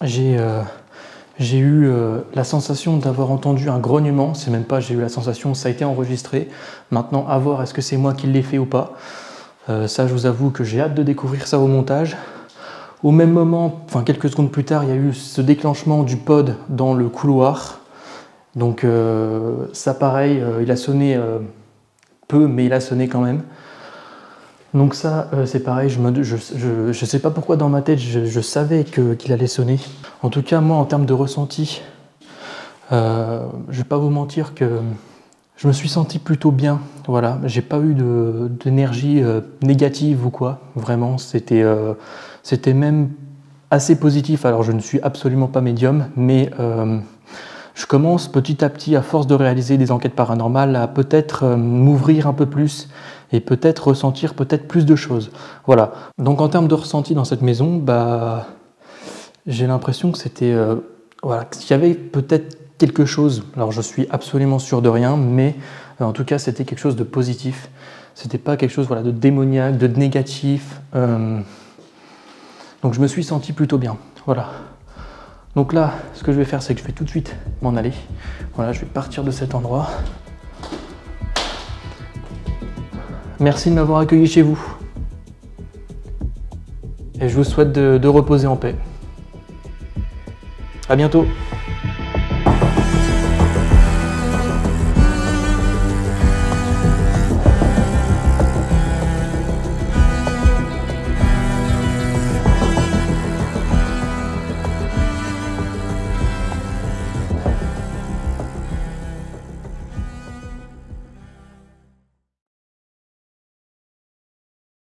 j'ai eu la sensation d'avoir entendu un grognement. C'est même pas j'ai eu la sensation, ça a été enregistré. Maintenant, à voir est-ce que c'est moi qui l'ai fait ou pas. Ça, je vous avoue que j'ai hâte de découvrir ça au montage. Au même moment, enfin quelques secondes plus tard, il y a eu ce déclenchement du pod dans le couloir. Donc ça pareil, il a sonné peu, mais il a sonné quand même. Donc ça, c'est pareil, je sais pas pourquoi dans ma tête, je savais qu'il allait sonner. En tout cas, moi, en termes de ressenti, je vais pas vous mentir que je me suis senti plutôt bien. Voilà, j'ai pas eu d'énergie négative ou quoi. Vraiment, c'était même assez positif. Alors, je ne suis absolument pas médium, mais je commence petit à petit, à force de réaliser des enquêtes paranormales, à peut-être m'ouvrir un peu plus et peut-être ressentir peut-être plus de choses. Voilà. Donc, en termes de ressenti dans cette maison, bah, j'ai l'impression que c'était, voilà, qu'il y avait peut-être quelque chose. Alors, je suis absolument sûr de rien, mais en tout cas, c'était quelque chose de positif. C'était pas quelque chose, voilà, de démoniaque, de négatif. Donc, je me suis senti plutôt bien. Voilà. Donc là, ce que je vais faire, c'est que je vais tout de suite m'en aller. Voilà, je vais partir de cet endroit. Merci de m'avoir accueilli chez vous. Et je vous souhaite de reposer en paix. À bientôt.